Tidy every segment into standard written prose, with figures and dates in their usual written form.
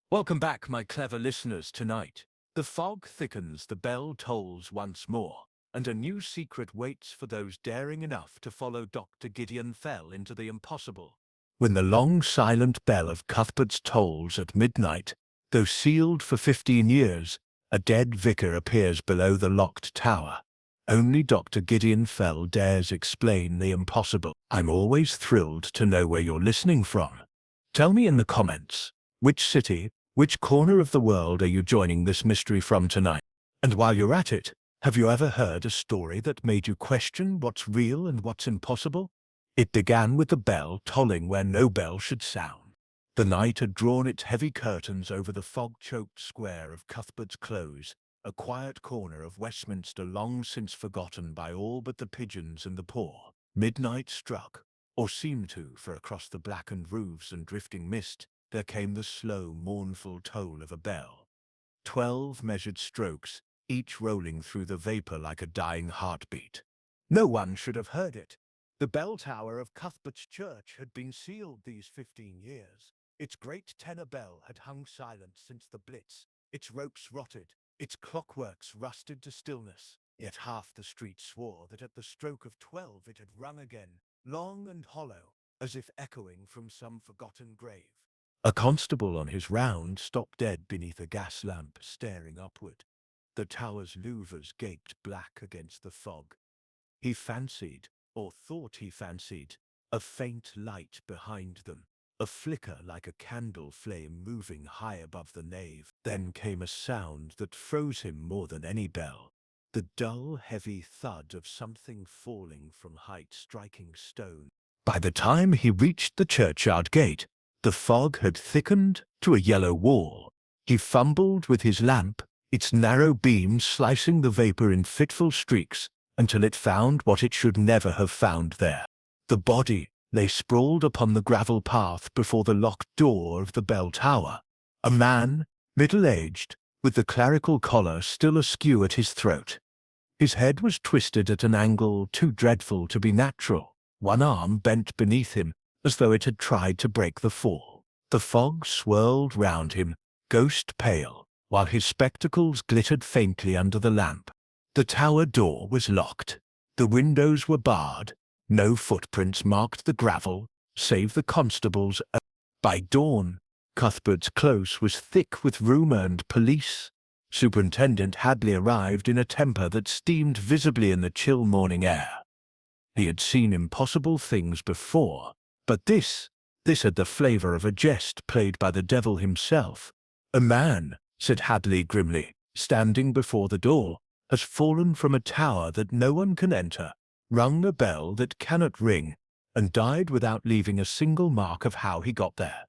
Welcome back, my clever listeners, tonight. The fog thickens, the bell tolls once more, and a new secret waits for those daring enough to follow Dr. Gideon Fell into the impossible. When the long silent bell of Cuthbert's tolls at midnight, though sealed for 15 years, a dead vicar appears below the locked tower. Only Dr. Gideon Fell dares explain the impossible. I'm always thrilled to know where you're listening from. Tell me in the comments, which city, which corner of the world are you joining this mystery from tonight? And while you're at it, have you ever heard a story that made you question what's real and what's impossible? It began with the bell tolling where no bell should sound. The night had drawn its heavy curtains over the fog-choked square of Cuthbert's Close, a quiet corner of Westminster long since forgotten by all but the pigeons and the poor. Midnight struck, or seemed to, for across the blackened roofs and drifting mist, there came the slow, mournful toll of a bell. 12 measured strokes, each rolling through the vapor like a dying heartbeat. No one should have heard it. The bell tower of Cuthbert's church had been sealed these 15 years. Its great tenor bell had hung silent since the Blitz. Its ropes rotted, its clockworks rusted to stillness. Yet half the street swore that at the stroke of 12 it had rung again, long and hollow, as if echoing from some forgotten grave. A constable on his round stopped dead beneath a gas lamp, staring upward. The tower's louvers gaped black against the fog. He fancied, or thought he fancied, a faint light behind them, a flicker like a candle flame moving high above the nave. Then came a sound that froze him more than any bell. The dull, heavy thud of something falling from height striking stone. By the time he reached the churchyard gate, the fog had thickened to a yellow wall. He fumbled with his lamp, its narrow beam slicing the vapor in fitful streaks, until it found what it should never have found there. The body lay sprawled upon the gravel path before the locked door of the bell tower. A man, middle-aged, with the clerical collar still askew at his throat. His head was twisted at an angle too dreadful to be natural. One arm bent beneath him, as though it had tried to break the fall. The fog swirled round him, ghost pale, while his spectacles glittered faintly under the lamp. The tower door was locked. The windows were barred. No footprints marked the gravel, save the constable's. By dawn, Cuthbert's Close was thick with rumour and police. Superintendent Hadley arrived in a temper that steamed visibly in the chill morning air. He had seen impossible things before, but this had the flavour of a jest played by the devil himself. "A man," said Hadley grimly, standing before the door, "has fallen from a tower that no one can enter, rung a bell that cannot ring, and died without leaving a single mark of how he got there."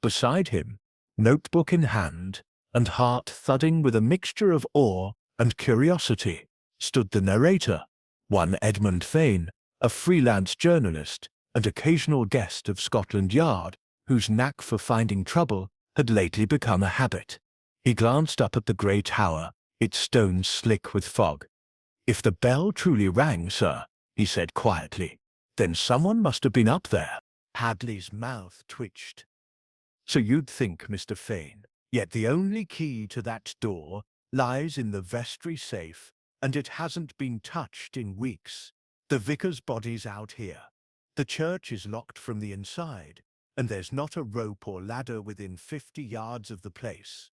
Beside him, notebook in hand, and heart thudding with a mixture of awe and curiosity, stood the narrator, one Edmund Fane, a freelance journalist and occasional guest of Scotland Yard, whose knack for finding trouble had lately become a habit. He glanced up at the grey tower, its stones slick with fog. "If the bell truly rang, sir," he said quietly, "then someone must have been up there." Hadley's mouth twitched. "So you'd think, Mr. Fane. Yet the only key to that door lies in the vestry safe, and it hasn't been touched in weeks. The vicar's body's out here. The church is locked from the inside, and there's not a rope or ladder within 50 yards of the place."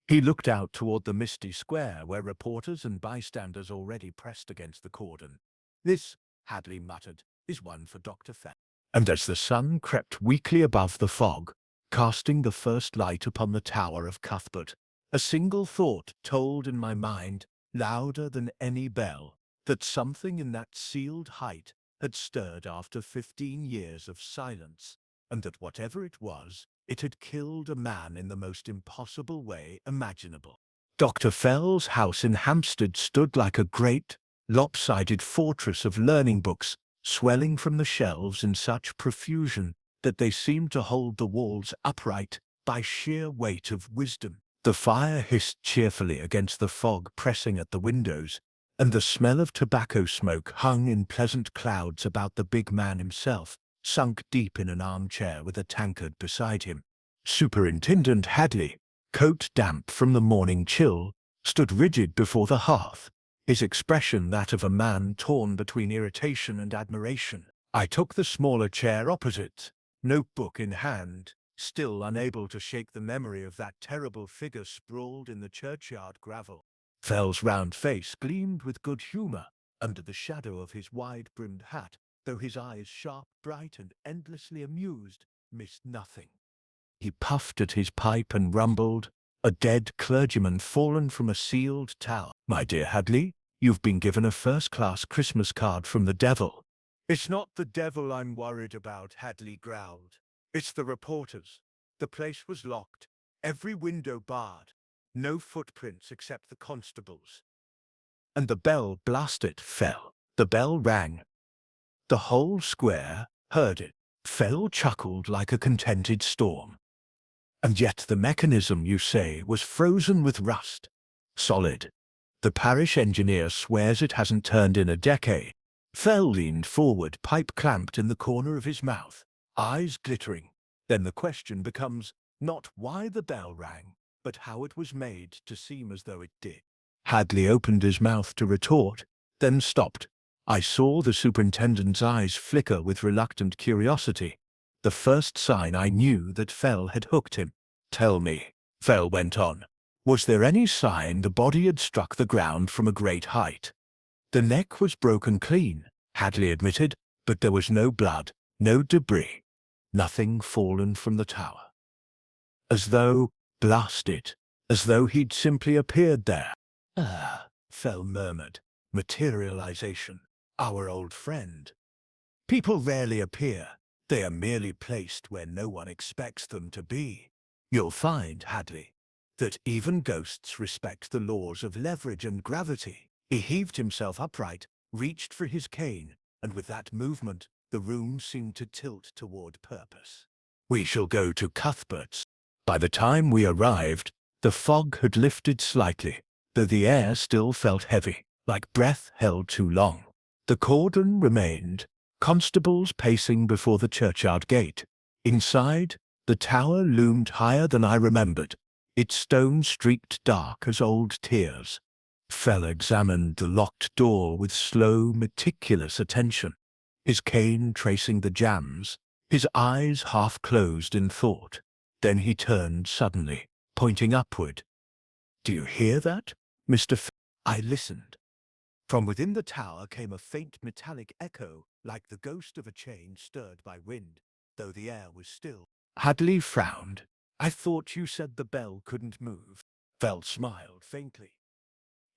He looked out toward the misty square where reporters and bystanders already pressed against the cordon. "This," Hadley muttered, "is one for Dr. Fell." And as the sun crept weakly above the fog, casting the first light upon the tower of Cuthbert, a single thought told in my mind, louder than any bell, that something in that sealed height had stirred after 15 years of silence, and that whatever it was, it had killed a man in the most impossible way imaginable. Dr. Fell's house in Hampstead stood like a great, lopsided fortress of learning books, swelling from the shelves in such profusion that they seemed to hold the walls upright by sheer weight of wisdom. The fire hissed cheerfully against the fog pressing at the windows, and the smell of tobacco smoke hung in pleasant clouds about the big man himself, sunk deep in an armchair with a tankard beside him. Superintendent Hadley, coat damp from the morning chill, stood rigid before the hearth, his expression that of a man torn between irritation and admiration. I took the smaller chair opposite, notebook in hand, still unable to shake the memory of that terrible figure sprawled in the churchyard gravel. Fell's round face gleamed with good humour under the shadow of his wide-brimmed hat, though his eyes, sharp, bright, and endlessly amused, missed nothing. He puffed at his pipe and rumbled, "A dead clergyman fallen from a sealed tower. My dear Hadley, you've been given a first-class Christmas card from the devil." "It's not the devil I'm worried about," Hadley growled. "It's the reporters. The place was locked, every window barred, no footprints except the constable's." And the bell blasted Fell. The bell rang. The whole square heard it. Fell chuckled like a contented storm. "And yet the mechanism, you say, was frozen with rust. Solid. The parish engineer swears it hasn't turned in a decade." Fell leaned forward, pipe clamped in the corner of his mouth, eyes glittering. Then the question becomes not why the bell rang, but how it was made to seem as though it did. Hadley opened his mouth to retort, then stopped. I saw the superintendent's eyes flicker with reluctant curiosity, the first sign I knew that Fell had hooked him. "Tell me," Fell went on, "was there any sign the body had struck the ground from a great height?" "The neck was broken clean," Hadley admitted, "but there was no blood, no debris, nothing fallen from the tower. As though, blast it, as though he'd simply appeared there." "Ah," Fell murmured, "materialization, our old friend. People rarely appear, they are merely placed where no one expects them to be. You'll find, Hadley, that even ghosts respect the laws of leverage and gravity." He heaved himself upright, reached for his cane, and with that movement, the room seemed to tilt toward purpose. "We shall go to Cuthbert's." By the time we arrived, the fog had lifted slightly, though the air still felt heavy, like breath held too long. The cordon remained, constables pacing before the churchyard gate. Inside, the tower loomed higher than I remembered, its stone streaked dark as old tears. Fell examined the locked door with slow, meticulous attention, his cane tracing the jambs, his eyes half closed in thought. Then he turned suddenly, pointing upward. "Do you hear that, Mr. Fell?" I listened. From within the tower came a faint metallic echo, like the ghost of a chain stirred by wind, though the air was still. Hadley frowned. "I thought you said the bell couldn't move." Fell smiled faintly.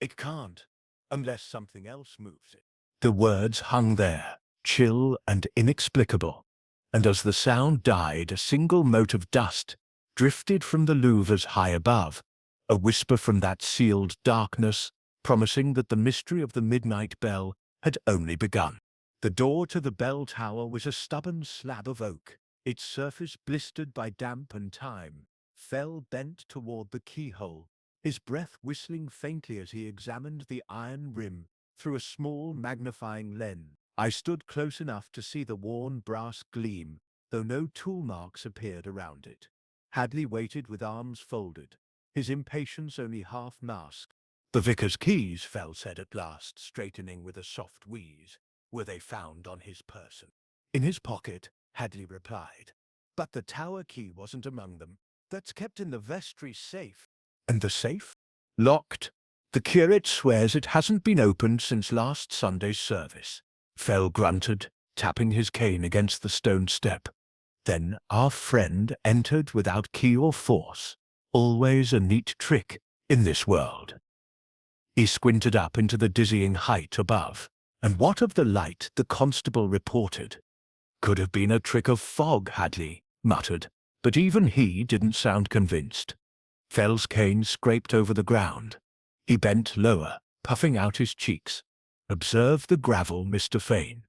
"It can't, unless something else moves it." The words hung there, chill and inexplicable, and as the sound died, a single mote of dust drifted from the louvers high above, a whisper from that sealed darkness, promising that the mystery of the midnight bell had only begun. The door to the bell tower was a stubborn slab of oak, its surface blistered by damp and time. Fell bent toward the keyhole, his breath whistling faintly as he examined the iron rim through a small magnifying lens. I stood close enough to see the worn brass gleam, though no tool marks appeared around it. Hadley waited with arms folded, his impatience only half masked. "The vicar's keys," Fell said at last, straightening with a soft wheeze. "Were they found on his person?" "In his pocket," Hadley replied. "But the tower key wasn't among them. That's kept in the vestry safe." "And the safe?" "Locked. The curate swears it hasn't been opened since last Sunday's service." Fell grunted, tapping his cane against the stone step. Then our friend entered without key or force. Always a neat trick in this world. He squinted up into the dizzying height above. "And what of the light the constable reported?" "Could have been a trick of fog," Hadley muttered, but even he didn't sound convinced. Fell's cane scraped over the ground. He bent lower, puffing out his cheeks. "Observe the gravel, Mr. Fane.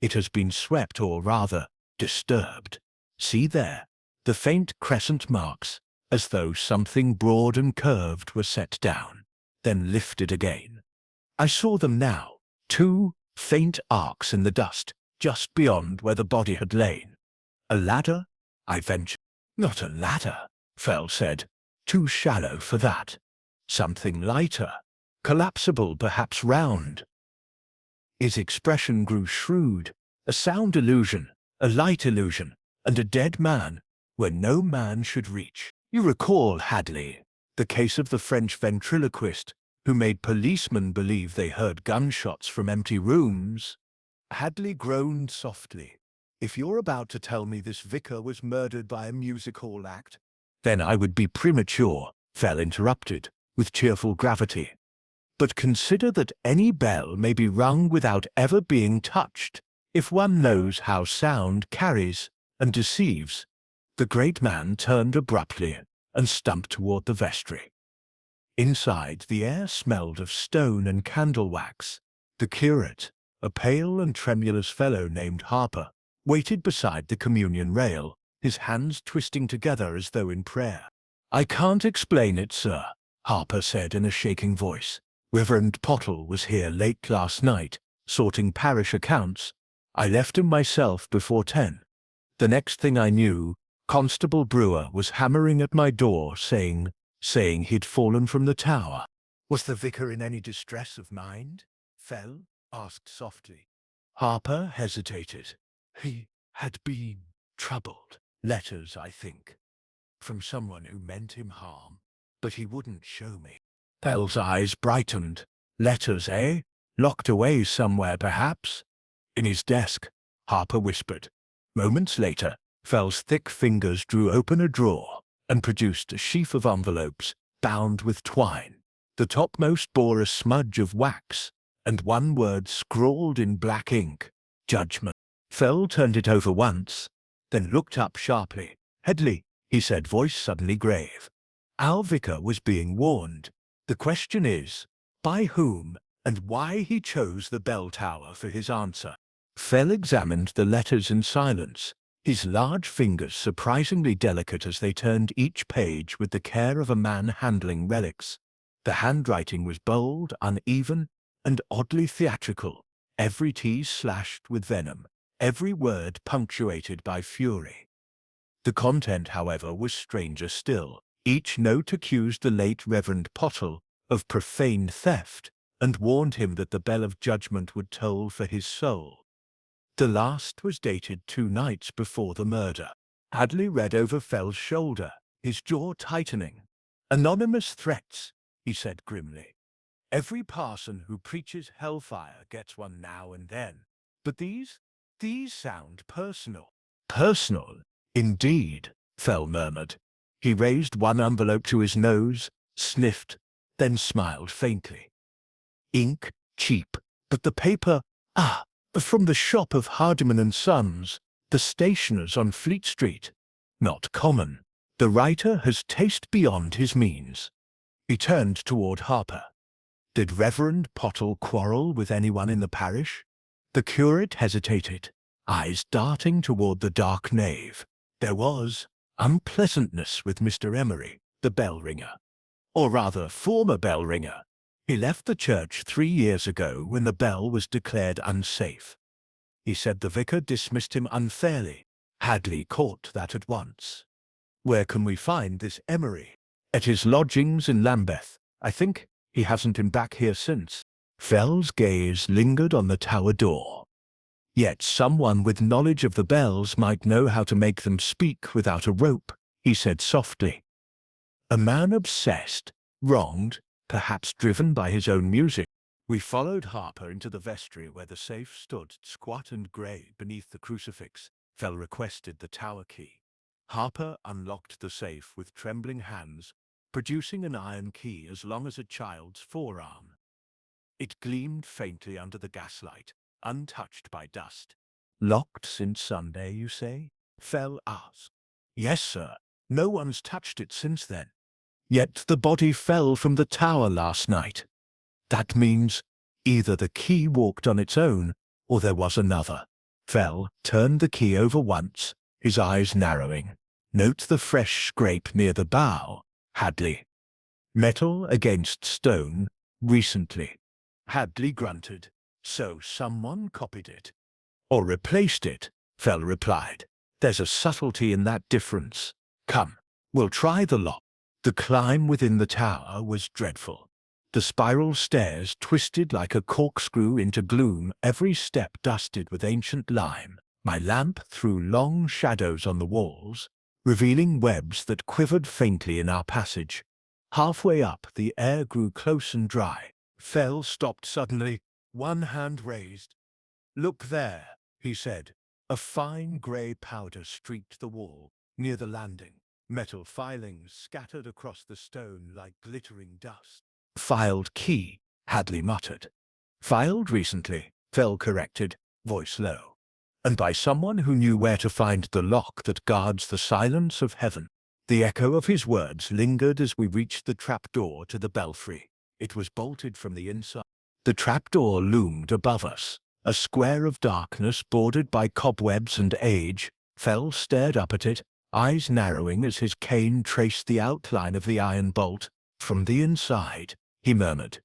It has been swept, or rather, disturbed. See there, the faint crescent marks, as though something broad and curved were set down, then lifted again. I saw them now, 2 faint arcs in the dust, just beyond where the body had lain. A ladder?" I ventured. "Not a ladder," Fell said. Too shallow for that. Something lighter. Collapsible, perhaps round. His expression grew shrewd. A sound illusion, a light illusion, and a dead man where no man should reach. You recall, Hadley, the case of the French ventriloquist who made policemen believe they heard gunshots from empty rooms? Hadley groaned softly. If you're about to tell me this vicar was murdered by a music hall act, then I would be premature, Fell interrupted, with cheerful gravity. But consider that any bell may be rung without ever being touched, if one knows how sound carries and deceives. The great man turned abruptly and stumped toward the vestry. Inside, the air smelled of stone and candle wax. The curate, a pale and tremulous fellow named Harper, waited beside the communion rail, his hands twisting together as though in prayer. "I can't explain it, sir," Harper said in a shaking voice. "Reverend Pottle was here late last night, sorting parish accounts. I left him myself before 10. The next thing I knew, Constable Brewer was hammering at my door, saying he'd fallen from the tower." "Was the vicar in any distress of mind?" Fell asked softly. Harper hesitated. "He had been troubled. Letters, I think, from someone who meant him harm, but he wouldn't show me." Fell's eyes brightened. "Letters, eh? Locked away somewhere, perhaps?" "In his desk," Harper whispered. Moments later, Fell's thick fingers drew open a drawer and produced a sheaf of envelopes bound with twine. The topmost bore a smudge of wax and one word scrawled in black ink: "Judgment." Fell turned it over once, then looked up sharply. "Headley," he said, voice suddenly grave. "Our vicar was being warned. The question is, by whom and why he chose the bell tower for his answer." Fell examined the letters in silence, his large fingers surprisingly delicate as they turned each page with the care of a man handling relics. The handwriting was bold, uneven, and oddly theatrical, every T slashed with venom, every word punctuated by fury. The content, however, was stranger still. Each note accused the late Reverend Pottle of profane theft and warned him that the bell of judgment would toll for his soul. The last was dated 2 nights before the murder. Hadley read over Fell's shoulder, his jaw tightening. "Anonymous threats," he said grimly. "Every parson who preaches hellfire gets one now and then. But these sound personal." "Personal, indeed," Fell murmured. He raised one envelope to his nose, sniffed, then smiled faintly. "Ink, cheap, but the paper, from the shop of Hardiman and Sons, the stationers on Fleet Street. Not common. The writer has taste beyond his means." He turned toward Harper. "Did Reverend Pottle quarrel with anyone in the parish?" The curate hesitated, eyes darting toward the dark nave. "There was unpleasantness with Mr. Emery, the bell-ringer. Or rather, former bell-ringer. He left the church 3 years ago when the bell was declared unsafe. He said the vicar dismissed him unfairly." Hadley caught that at once. "Where can we find this Emery?" "At his lodgings in Lambeth. I think he hasn't been back here since." Fell's gaze lingered on the tower door. "Yet someone with knowledge of the bells might know how to make them speak without a rope," he said softly. "A man obsessed, wronged, perhaps driven by his own music." We followed Harper into the vestry where the safe stood squat and grey beneath the crucifix. Fell requested the tower key. Harper unlocked the safe with trembling hands, producing an iron key as long as a child's forearm. It gleamed faintly under the gaslight, untouched by dust. "Locked since Sunday, you say?" Fell asked. "Yes, sir. No one's touched it since then. Yet the body fell from the tower last night. That means either the key walked on its own, or there was another." Fell turned the key over once, his eyes narrowing. "Note the fresh scrape near the bow, Hadley. Metal against stone, recently." Hadley grunted. "So someone copied it." "Or replaced it," Fell replied. "There's a subtlety in that difference. Come, we'll try the lock." The climb within the tower was dreadful. The spiral stairs twisted like a corkscrew into gloom, every step dusted with ancient lime. My lamp threw long shadows on the walls, revealing webs that quivered faintly in our passage. Halfway up, the air grew close and dry. Fell stopped suddenly, one hand raised. "Look there," he said. A fine grey powder streaked the wall, near the landing. Metal filings scattered across the stone like glittering dust. "Filed key," Hadley muttered. "Filed recently," Fell corrected, voice low. "And by someone who knew where to find the lock that guards the silence of heaven." The echo of his words lingered as we reached the trapdoor to the belfry. It was bolted from the inside. The trapdoor loomed above us, a square of darkness bordered by cobwebs and age. Fell stared up at it, eyes narrowing as his cane traced the outline of the iron bolt. "From the inside," he murmured.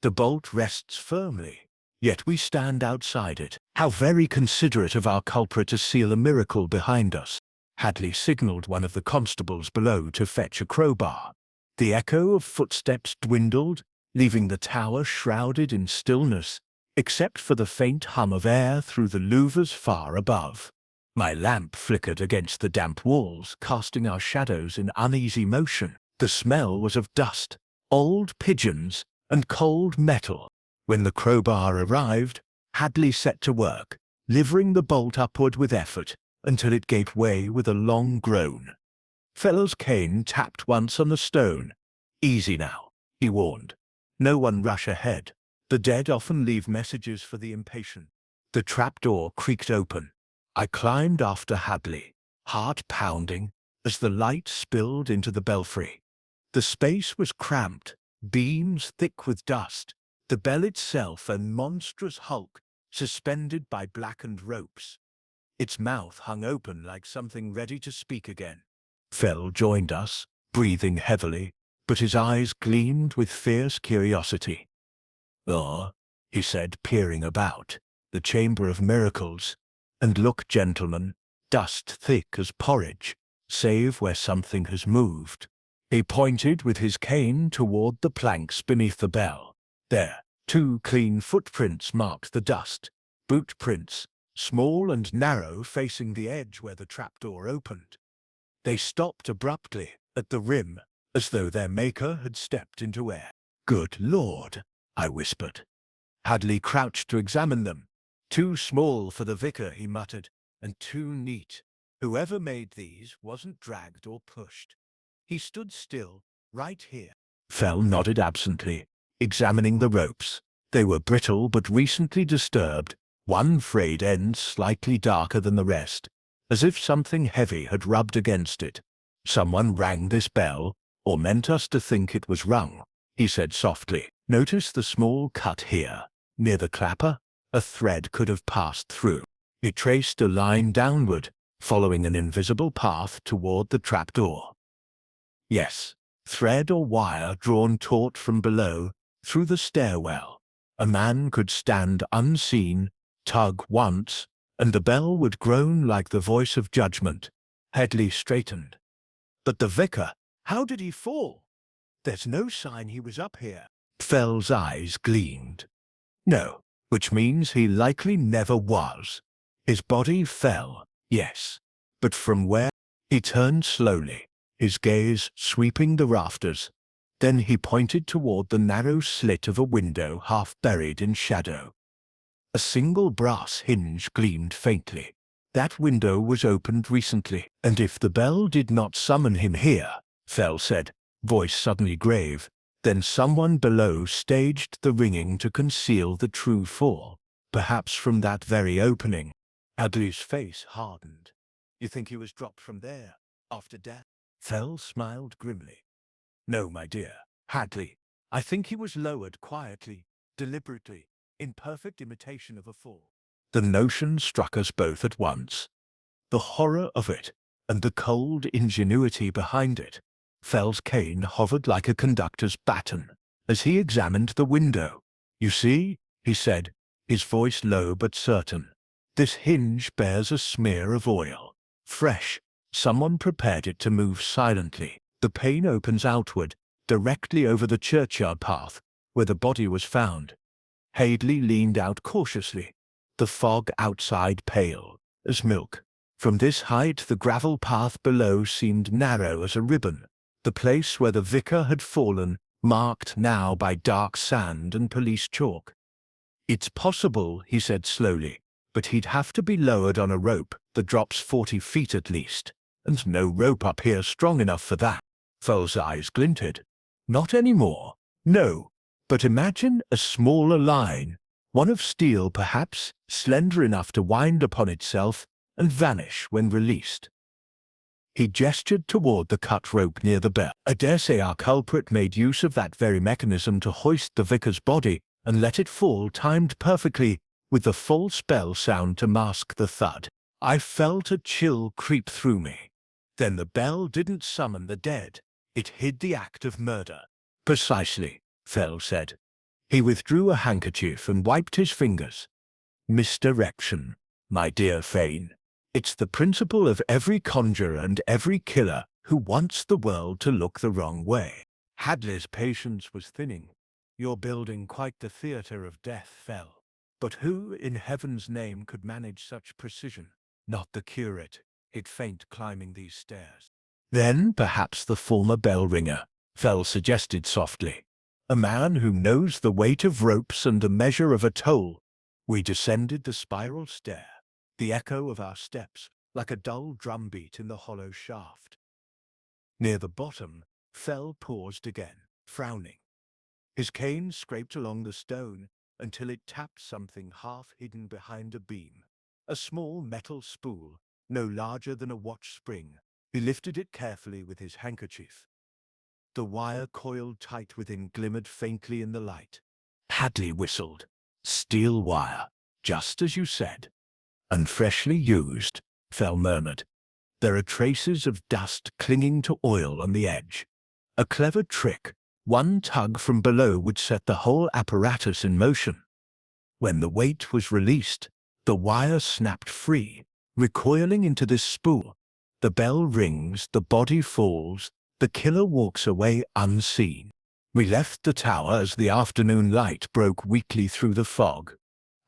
"The bolt rests firmly, yet we stand outside it. How very considerate of our culprit to seal a miracle behind us." Hadley signaled one of the constables below to fetch a crowbar. The echo of footsteps dwindled, leaving the tower shrouded in stillness, except for the faint hum of air through the louvers far above. My lamp flickered against the damp walls, casting our shadows in uneasy motion. The smell was of dust, old pigeons, and cold metal. When the crowbar arrived, Hadley set to work, levering the bolt upward with effort, until it gave way with a long groan. Fell's cane tapped once on the stone. "Easy now," he warned. "No one rush ahead. The dead often leave messages for the impatient." The trapdoor creaked open. I climbed after Hadley, heart pounding, as the light spilled into the belfry. The space was cramped, beams thick with dust, the bell itself a monstrous hulk, suspended by blackened ropes. Its mouth hung open like something ready to speak again. Fell joined us, breathing heavily, but his eyes gleamed with fierce curiosity. "Oh," he said, peering about, "the chamber of miracles. And look, gentlemen, dust thick as porridge, save where something has moved." He pointed with his cane toward the planks beneath the bell. There, 2 clean footprints marked the dust, boot prints, small and narrow, facing the edge where the trapdoor opened. They stopped abruptly at the rim, as though their maker had stepped into air. "Good Lord," I whispered. Hadley crouched to examine them. "Too small for the vicar," he muttered, "and too neat. Whoever made these wasn't dragged or pushed." He stood still, right here. Fell nodded absently, examining the ropes. They were brittle but recently disturbed, one frayed end slightly darker than the rest, as if something heavy had rubbed against it. "Someone rang this bell, or meant us to think it was rung," he said softly. "Notice the small cut here, near the clapper? A thread could have passed through." He traced a line downward, following an invisible path toward the trapdoor. "Yes, thread or wire drawn taut from below, through the stairwell. A man could stand unseen, tug once, and the bell would groan like the voice of judgment." Hadley straightened. "But the vicar, how did he fall? There's no sign he was up here." Fell's eyes gleamed. "No, which means he likely never was. His body fell, yes, but from where?" He turned slowly, his gaze sweeping the rafters. Then he pointed toward the narrow slit of a window half buried in shadow. A single brass hinge gleamed faintly. That window was opened recently, and if the bell did not summon him here, Fell said, voice suddenly grave, then someone below staged the ringing to conceal the true fall, perhaps from that very opening. Hadley's face hardened. "You think he was dropped from there, after death?" Fell smiled grimly. "No, my dear Hadley, I think he was lowered quietly, deliberately, in perfect imitation of a fall." The notion struck us both at once. The horror of it, and the cold ingenuity behind it. Fell's cane hovered like a conductor's baton, as he examined the window. "You see," he said, his voice low but certain, "this hinge bears a smear of oil. Fresh. Someone prepared it to move silently. The pane opens outward, directly over the churchyard path, where the body was found. Hadley leaned out cautiously, the fog outside pale as milk. From this height the gravel path below seemed narrow as a ribbon, the place where the vicar had fallen, marked now by dark sand and police chalk. "It's possible," he said slowly, "but he'd have to be lowered on a rope that drops 40 feet at least, and no rope up here strong enough for that." Fell's eyes glinted. "Not anymore. No. But imagine a smaller line, one of steel perhaps, slender enough to wind upon itself and vanish when released." He gestured toward the cut rope near the bell. "I dare say our culprit made use of that very mechanism to hoist the vicar's body and let it fall timed perfectly with the false bell sound to mask the thud." I felt a chill creep through me. Then the bell didn't summon the dead. It hid the act of murder. "Precisely," Fell said. He withdrew a handkerchief and wiped his fingers. "Misdirection, my dear Fane. It's the principle of every conjurer and every killer who wants the world to look the wrong way." Hadley's patience was thinning. "You're building quite the theatre of death, Fell. But who in heaven's name could manage such precision? Not the curate. He'd faint climbing these stairs." "Then perhaps the former bell ringer," Fell suggested softly. "A man who knows the weight of ropes and the measure of a toll." We descended the spiral stair, the echo of our steps like a dull drumbeat in the hollow shaft. Near the bottom, Fell paused again, frowning. His cane scraped along the stone until it tapped something half hidden behind a beam. A small metal spool, no larger than a watch spring. He lifted it carefully with his handkerchief. The wire coiled tight within glimmered faintly in the light. Hadley whistled. "Steel wire, just as you said." "And freshly used," Fell murmured. "There are traces of dust clinging to oil on the edge. A clever trick. One tug from below would set the whole apparatus in motion." When the weight was released, the wire snapped free, recoiling into this spool. The bell rings, the body falls, the killer walks away unseen. We left the tower as the afternoon light broke weakly through the fog.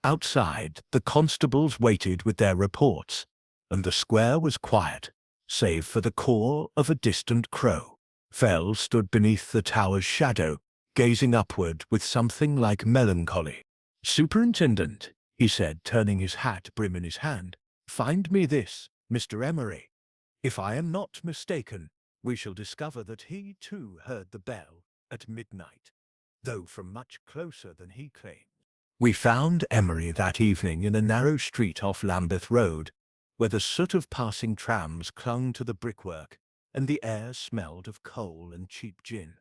Outside, the constables waited with their reports, and the square was quiet, save for the caw of a distant crow. Fell stood beneath the tower's shadow, gazing upward with something like melancholy. "Superintendent," he said, turning his hat brim in his hand, "find me this, Mr. Emery. If I am not mistaken, we shall discover that he too heard the bell at midnight, though from much closer than he claimed." We found Emery that evening in a narrow street off Lambeth Road, where the soot of passing trams clung to the brickwork and the air smelled of coal and cheap gin.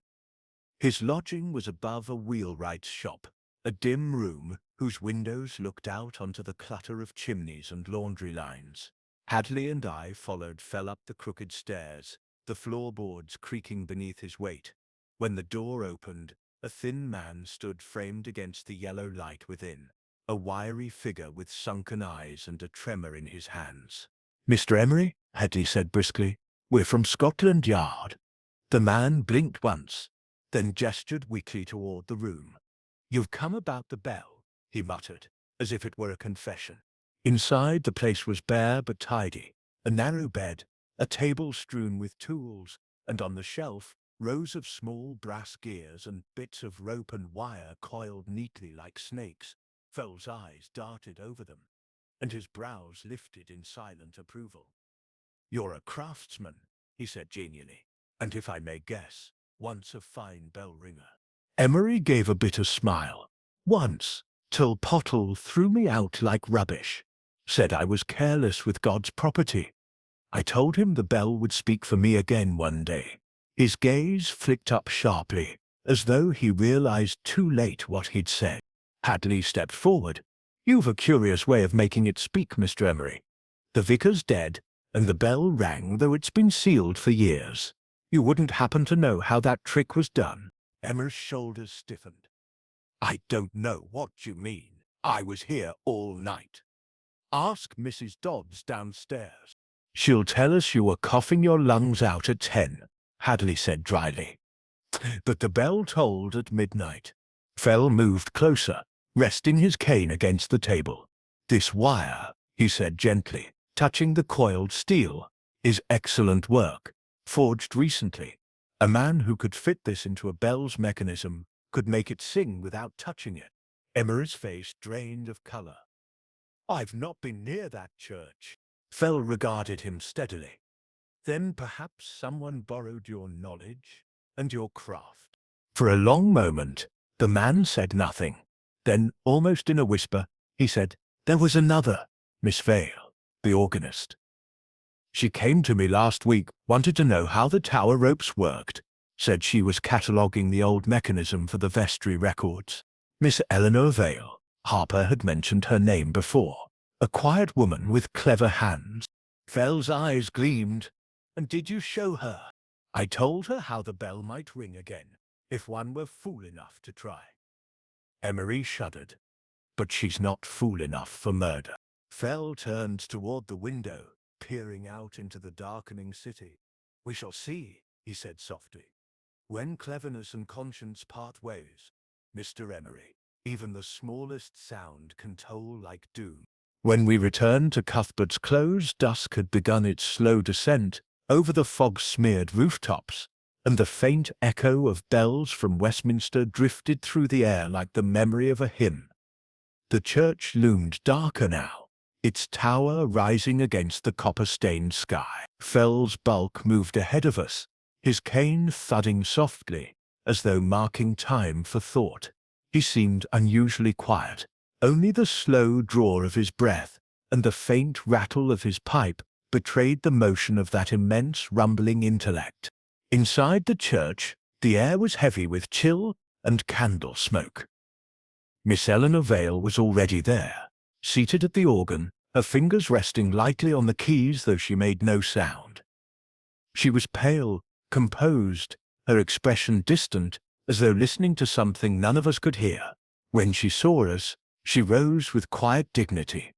His lodging was above a wheelwright's shop, a dim room whose windows looked out onto the clutter of chimneys and laundry lines. Hadley and I followed Fell up the crooked stairs, the floorboards creaking beneath his weight. When the door opened, a thin man stood framed against the yellow light within, a wiry figure with sunken eyes and a tremor in his hands. "Mr. Emery," Hadley said briskly, "we're from Scotland Yard." The man blinked once, then gestured weakly toward the room. "You've come about the bell," he muttered, as if it were a confession. Inside, the place was bare but tidy. A narrow bed, a table strewn with tools, and on the shelf, rows of small brass gears and bits of rope and wire coiled neatly like snakes. Fell's eyes darted over them, and his brows lifted in silent approval. "You're a craftsman," he said genially, "and if I may guess, once a fine bell ringer." Emery gave a bitter smile. "Once, till Pottle threw me out like rubbish. Said I was careless with God's property. I told him the bell would speak for me again one day." His gaze flicked up sharply, as though he realized too late what he'd said. Hadley stepped forward. "You've a curious way of making it speak, Mr. Emery. The vicar's dead, and the bell rang though it's been sealed for years. You wouldn't happen to know how that trick was done?" Emery's shoulders stiffened. "I don't know what you mean. I was here all night. Ask Mrs. Dodds downstairs. She'll tell us you were coughing your lungs out at 10. Hadley said dryly. But the bell tolled at midnight. Fell moved closer, resting his cane against the table. This wire, he said gently, touching the coiled steel, is excellent work, forged recently. A man who could fit this into a bell's mechanism could make it sing without touching it. Emery's face drained of color. I've not been near that church. Fell regarded him steadily. Then perhaps someone borrowed your knowledge and your craft. For a long moment, the man said nothing. Then, almost in a whisper, he said, There was another, Miss Vale, the organist. She came to me last week, wanted to know how the tower ropes worked, said she was cataloguing the old mechanism for the vestry records. Miss Eleanor Vale, Harper had mentioned her name before, a quiet woman with clever hands. Fell's eyes gleamed. And did you show her? I told her how the bell might ring again, if one were fool enough to try. Emery shuddered. But she's not fool enough for murder. Fell turned toward the window, peering out into the darkening city. We shall see, he said softly. When cleverness and conscience part ways, Mr. Emery, even the smallest sound can toll like doom. When we returned to Cuthbert's close, dusk had begun its slow descent over the fog-smeared rooftops, and the faint echo of bells from Westminster drifted through the air like the memory of a hymn. The church loomed darker now, its tower rising against the copper-stained sky. Fell's bulk moved ahead of us, his cane thudding softly, as though marking time for thought. He seemed unusually quiet. Only the slow draw of his breath and the faint rattle of his pipe betrayed the motion of that immense rumbling intellect. Inside the church, the air was heavy with chill and candle smoke. Miss Eleanor Vale was already there, seated at the organ, her fingers resting lightly on the keys though she made no sound. She was pale, composed, her expression distant, as though listening to something none of us could hear. When she saw us, she rose with quiet dignity.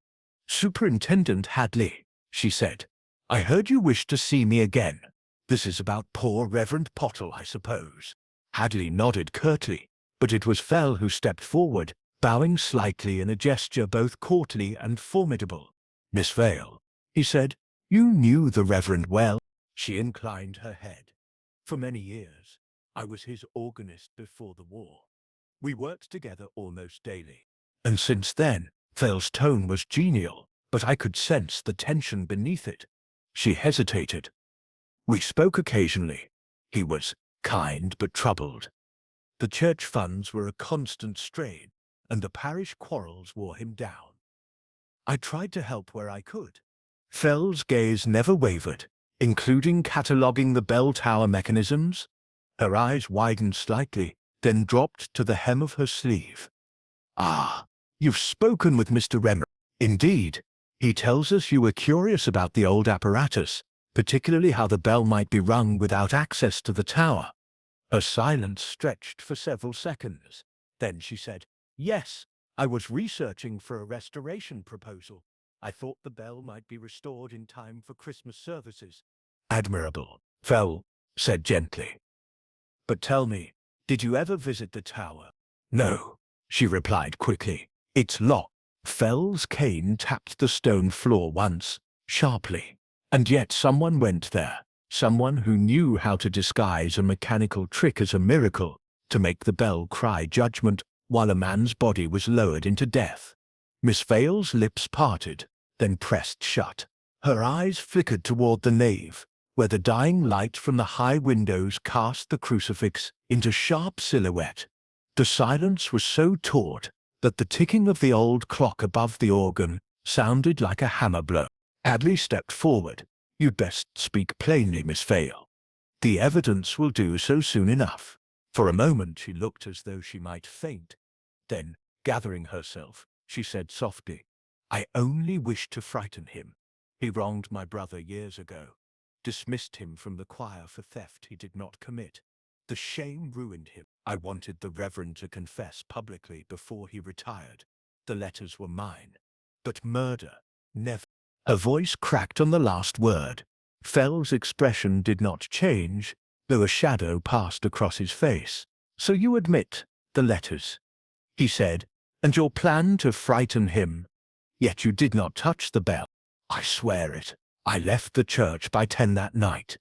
Superintendent Hadley, she said, I heard you wished to see me again. This is about poor Reverend Pottle, I suppose. Hadley nodded curtly, but it was Fell who stepped forward, bowing slightly in a gesture both courtly and formidable. Miss Vale, he said, you knew the Reverend well. She inclined her head. For many years, I was his organist before the war. We worked together almost daily. And since then, Fell's tone was genial, but I could sense the tension beneath it. She hesitated. We spoke occasionally. He was kind but troubled. The church funds were a constant strain, and the parish quarrels wore him down. I tried to help where I could. Fell's gaze never wavered, including cataloguing the bell tower mechanisms. Her eyes widened slightly, then dropped to the hem of her sleeve. Ah, you've spoken with Mr. Emery. Indeed. He tells us you were curious about the old apparatus, particularly how the bell might be rung without access to the tower. Her silence stretched for several seconds. Then she said, Yes, I was researching for a restoration proposal. I thought the bell might be restored in time for Christmas services. Admirable, Fell said gently. But tell me, did you ever visit the tower? No, she replied quickly. It's locked. Fell's cane tapped the stone floor once, sharply. And yet someone went there, someone who knew how to disguise a mechanical trick as a miracle, to make the bell cry judgment while a man's body was lowered into death. Miss Vale's lips parted, then pressed shut. Her eyes flickered toward the nave, where the dying light from the high windows cast the crucifix into sharp silhouette. The silence was so taut that the ticking of the old clock above the organ sounded like a hammer blow. Hadley stepped forward. You'd best speak plainly, Miss Vale. The evidence will do so soon enough. For a moment she looked as though she might faint. Then, gathering herself, she said softly, I only wished to frighten him. He wronged my brother years ago, dismissed him from the choir for theft he did not commit. The shame ruined him. I wanted the Reverend to confess publicly before he retired. The letters were mine. But murder, never. Her voice cracked on the last word. Fell's expression did not change, though a shadow passed across his face. "So you admit the letters," he said, "and your plan to frighten him. Yet you did not touch the bell." "I swear it. I left the church by 10 that night.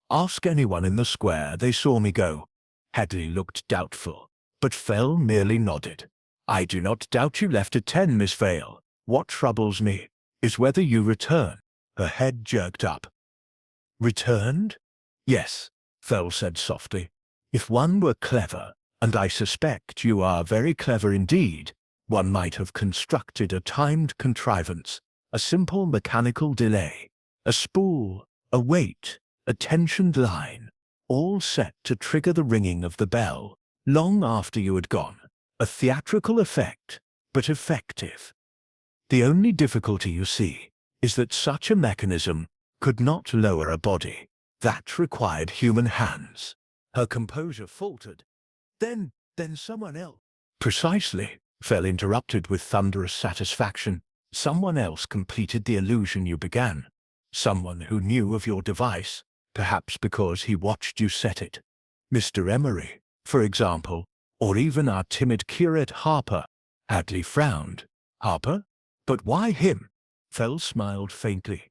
Ask anyone in the square, they saw me go." Hadley looked doubtful, but Fell merely nodded. "I do not doubt you left at 10, Miss Vale. What troubles me is whether you return." Her head jerked up. "Returned?" "Yes," Fell said softly. "If one were clever, and I suspect you are very clever indeed, one might have constructed a timed contrivance, a simple mechanical delay, a spool, a weight, a tensioned line, all set to trigger the ringing of the bell long after you had gone. A theatrical effect, but effective. The only difficulty, you see, is that such a mechanism could not lower a body. That required human hands." Her composure faltered. Then someone else." "Precisely," Fell interrupted with thunderous satisfaction. "Someone else completed the illusion you began. Someone who knew of your device, perhaps because he watched you set it. Mr. Emery, for example, or even our timid curate Harper." Hadley frowned. "Harper? But why him?" Fell smiled faintly.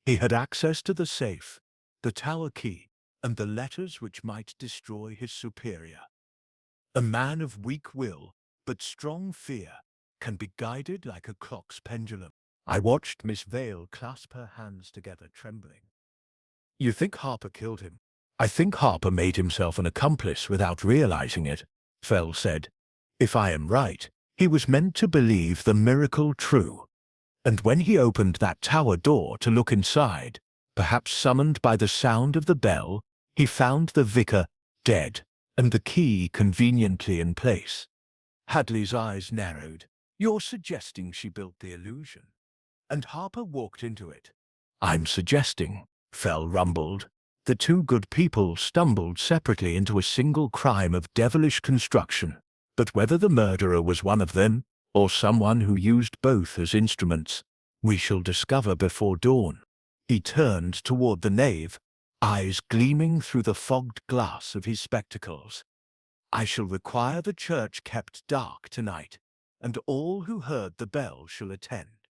"He had access to the safe, the tower key, and the letters which might destroy his superior. A man of weak will, but strong fear, can be guided like a clock's pendulum." I watched Miss Vale clasp her hands together, trembling. "You think Harper killed him?" "I think Harper made himself an accomplice without realizing it," Fell said. "If I am right, he was meant to believe the miracle true. And when he opened that tower door to look inside, perhaps summoned by the sound of the bell, he found the vicar dead and the key conveniently in place." Hadley's eyes narrowed. "You're suggesting she built the illusion, and Harper walked into it?" "I'm suggesting," Fell rumbled, "that two good people stumbled separately into a single crime of devilish construction. But whether the murderer was one of them, or someone who used both as instruments, we shall discover before dawn." He turned toward the nave, eyes gleaming through the fogged glass of his spectacles. "I shall require the church kept dark tonight, and all who heard the bell shall attend.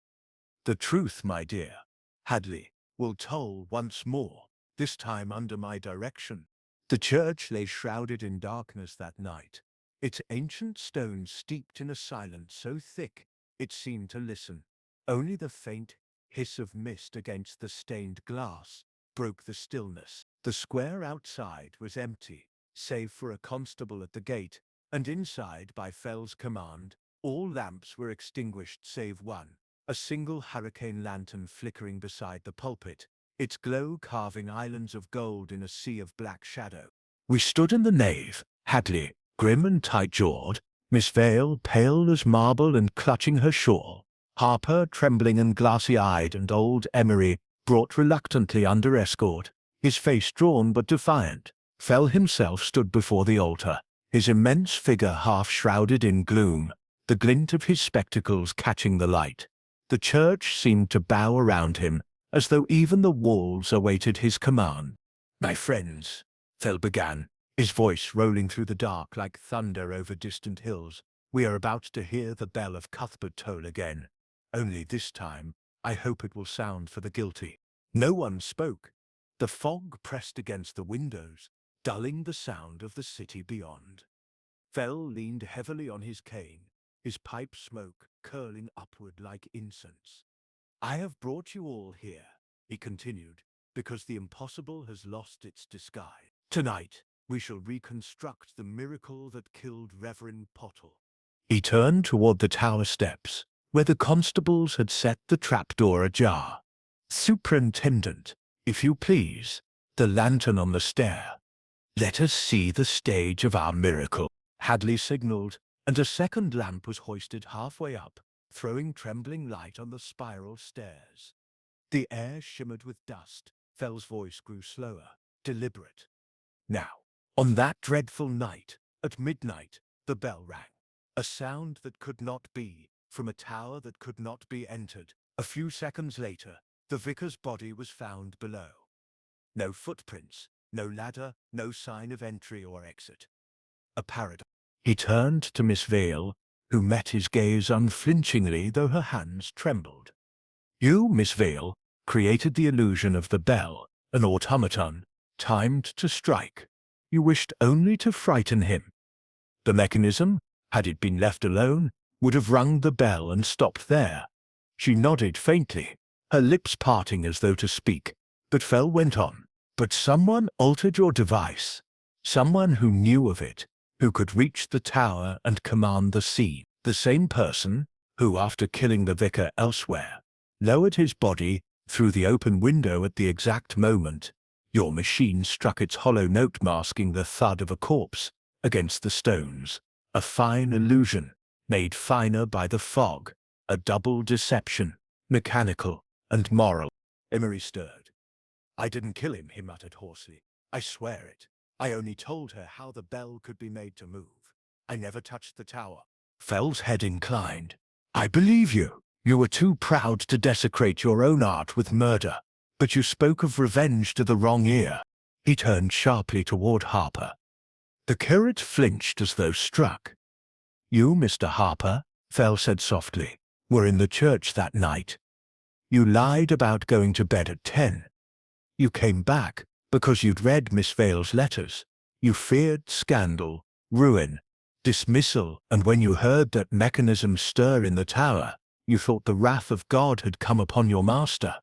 The truth, my dear, Hadley, will toll once more, this time under my direction." The church lay shrouded in darkness that night, its ancient stones steeped in a silence so thick it seemed to listen. Only the faint hiss of mist against the stained glass broke the stillness. The square outside was empty, save for a constable at the gate, and inside, by Fell's command, all lamps were extinguished save one, a single hurricane lantern flickering beside the pulpit, its glow carving islands of gold in a sea of black shadow. We stood in the nave, Hadley, grim and tight-jawed, Miss Vale pale as marble and clutching her shawl, Harper trembling and glassy-eyed, and old Emery brought reluctantly under escort, his face drawn but defiant. Fell himself stood before the altar, his immense figure half shrouded in gloom, the glint of his spectacles catching the light. The church seemed to bow around him, as though even the walls awaited his command. "My friends," Fell began, his voice rolling through the dark like thunder over distant hills, "we are about to hear the bell of Cuthbert toll again. Only this time, I hope it will sound for the guilty." No one spoke. The fog pressed against the windows, dulling the sound of the city beyond. Fell leaned heavily on his cane, his pipe smoke curling upward like incense. "I have brought you all here," he continued, "because the impossible has lost its disguise. Tonight, we shall reconstruct the miracle that killed Reverend Pottle." He turned toward the tower steps, where the constables had set the trapdoor ajar. "Superintendent, if you please, the lantern on the stair. Let us see the stage of our miracle." Hadley signaled, and a second lamp was hoisted halfway up, throwing trembling light on the spiral stairs. The air shimmered with dust. Fell's voice grew slower, deliberate. "Now, on that dreadful night, at midnight, the bell rang. A sound that could not be, from a tower that could not be entered. A few seconds later, the vicar's body was found below. No footprints, No ladder, no sign of entry or exit. A paradox. He turned to Miss Vale, who met his gaze unflinchingly though her hands trembled. You, Miss Vale, created the illusion of the bell, an automaton, timed to strike. You wished only to frighten him. The mechanism, had it been left alone, would have rung the bell and stopped there. She nodded faintly, her lips parting as though to speak, but Fell went on. But someone altered your device. Someone who knew of it, who could reach the tower and command the scene. The same person who, after killing the vicar elsewhere, lowered his body through the open window at the exact moment your machine struck its hollow note, masking the thud of a corpse against the stones. A fine illusion, made finer by the fog. A double deception, mechanical and moral. Emery stirred. I didn't kill him, he muttered hoarsely. I swear it. I only told her how the bell could be made to move. I never touched the tower. Fell's head inclined. I believe you. You were too proud to desecrate your own art with murder. But you spoke of revenge to the wrong ear. He turned sharply toward Harper. The curate flinched as though struck. You, Mr. Harper, Fell said softly, were in the church that night. You lied about going to bed at 10. You came back because you'd read Miss Vale's letters. You feared scandal, ruin, dismissal, and when you heard that mechanism stir in the tower, you thought the wrath of God had come upon your master.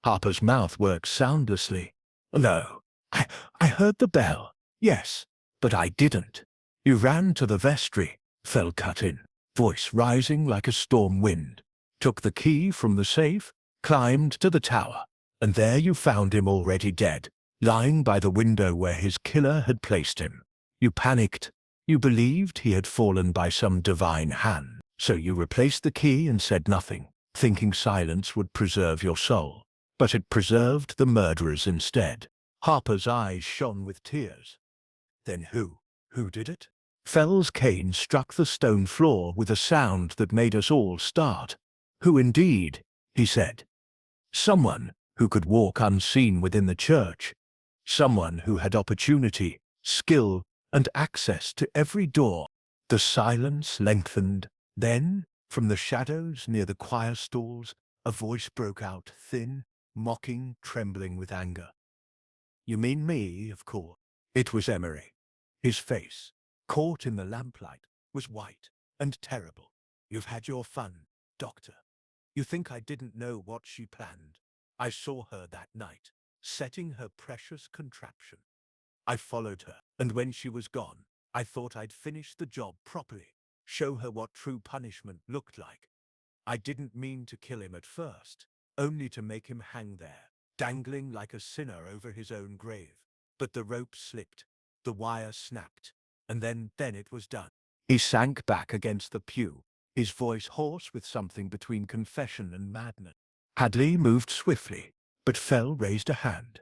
Harper's mouth worked soundlessly. No, I heard the bell, yes, but I didn't. You ran to the vestry, Fell cut in, voice rising like a storm wind, took the key from the safe, climbed to the tower, and there you found him already dead, lying by the window where his killer had placed him. You panicked. You believed he had fallen by some divine hand, so you replaced the key and said nothing, thinking silence would preserve your soul. But it preserved the murderers instead. Harper's eyes shone with tears. Then who? Who did it? Fell's cane struck the stone floor with a sound that made us all start. Who indeed? He said. Someone who could walk unseen within the church. Someone who had opportunity, skill, and access to every door. The silence lengthened. Then, from the shadows near the choir stalls, a voice broke out, thin, mocking, trembling with anger. You mean me, of course. It was Emery. His face, caught in the lamplight, was white and terrible. You've had your fun, Doctor. You think I didn't know what she planned? I saw her that night, setting her precious contraption. I followed her, and when she was gone, I thought I'd finish the job properly, show her what true punishment looked like. I didn't mean to kill him at first, only to make him hang there, dangling like a sinner over his own grave. But the rope slipped, the wire snapped, and then it was done. He sank back against the pew, his voice hoarse with something between confession and madness. Hadley moved swiftly, but Fell raised a hand.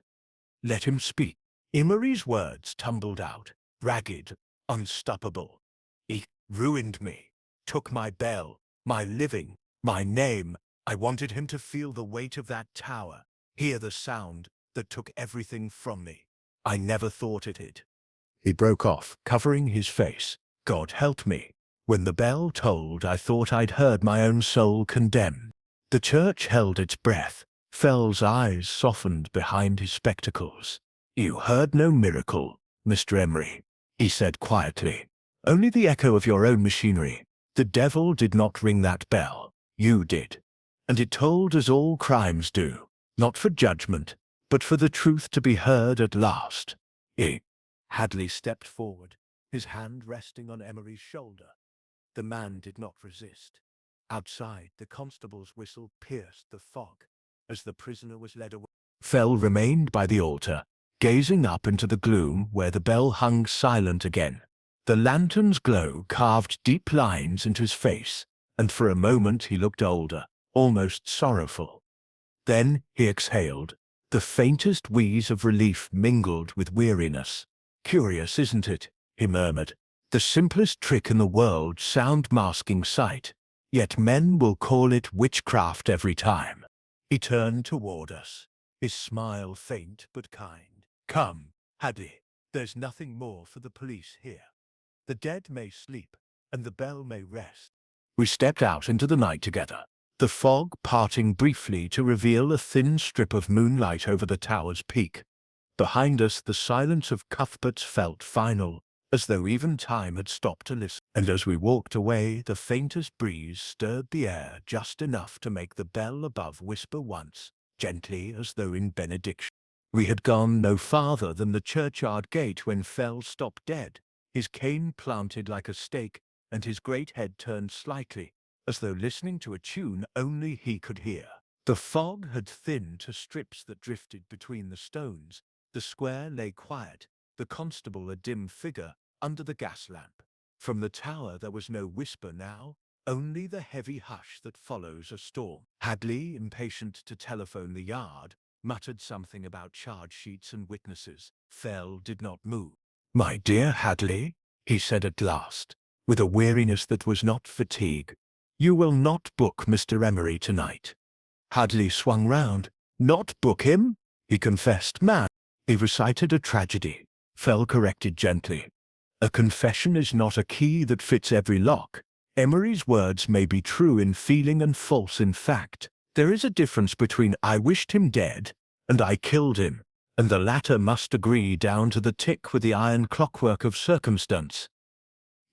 Let him speak. Emery's words tumbled out, ragged, unstoppable. He ruined me, took my bell, my living, my name. I wanted him to feel the weight of that tower, hear the sound that took everything from me. I never thought it did. He broke off, covering his face. God help me. When the bell tolled, I thought I'd heard my own soul condemned. The church held its breath. Fell's eyes softened behind his spectacles. You heard no miracle, Mr. Emery, he said quietly. Only the echo of your own machinery. The devil did not ring that bell. You did. And it tolled as all crimes do, not for judgment, but for the truth to be heard at last. Hadley stepped forward, his hand resting on Emery's shoulder. The man did not resist. Outside, the constable's whistle pierced the fog as the prisoner was led away. Fell remained by the altar, gazing up into the gloom where the bell hung silent again. The lantern's glow carved deep lines into his face, and for a moment he looked older, almost sorrowful. Then he exhaled. The faintest wheeze of relief mingled with weariness. Curious, isn't it? He murmured. The simplest trick in the world, sound masking sight. Yet men will call it witchcraft every time. He turned toward us, his smile faint but kind. Come, Hadley, there's nothing more for the police here. The dead may sleep, and the bell may rest. We stepped out into the night together, the fog parting briefly to reveal a thin strip of moonlight over the tower's peak. Behind us, the silence of Cuthbert felt final, as though even time had stopped to listen. And as we walked away, the faintest breeze stirred the air just enough to make the bell above whisper once, gently as though in benediction. We had gone no farther than the churchyard gate when Fell stopped dead, his cane planted like a stake, and his great head turned slightly, as though listening to a tune only he could hear. The fog had thinned to strips that drifted between the stones. The square lay quiet, the constable a dim figure under the gas lamp. From the tower there was no whisper now, only the heavy hush that follows a storm. Hadley, impatient to telephone the yard, muttered something about charge sheets and witnesses. Fell did not move. "My dear Hadley," he said at last, with a weariness that was not fatigue, "you will not book Mr. Emery tonight." Hadley swung round. "Not book him?" he confessed. "Man, he recited a tragedy." Fell corrected gently. "A confession is not a key that fits every lock. Emery's words may be true in feeling and false in fact. There is a difference between 'I wished him dead' and 'I killed him,' and the latter must agree down to the tick with the iron clockwork of circumstance."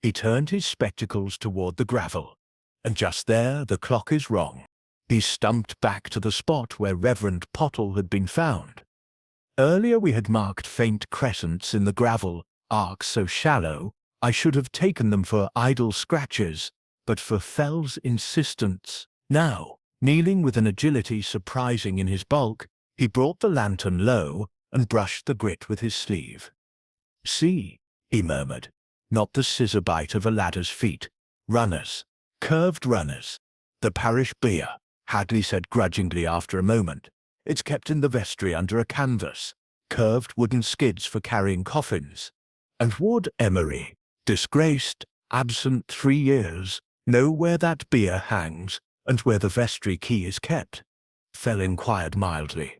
He turned his spectacles toward the gravel, and just there the clock is wrong. He stumped back to the spot where Reverend Pottle had been found. Earlier we had marked faint crescents in the gravel, arcs so shallow I should have taken them for idle scratches, but for Fell's insistence. Now, kneeling with an agility surprising in his bulk, he brought the lantern low and brushed the grit with his sleeve. "See," he murmured, "not the scissor bite of a ladder's feet. Runners. Curved runners. The parish beer," Hadley said grudgingly after a moment. "It's kept in the vestry under a canvas. Curved wooden skids for carrying coffins. And would Emery, disgraced, absent 3 years, know where that beer hangs and where the vestry key is kept?" Fell inquired mildly.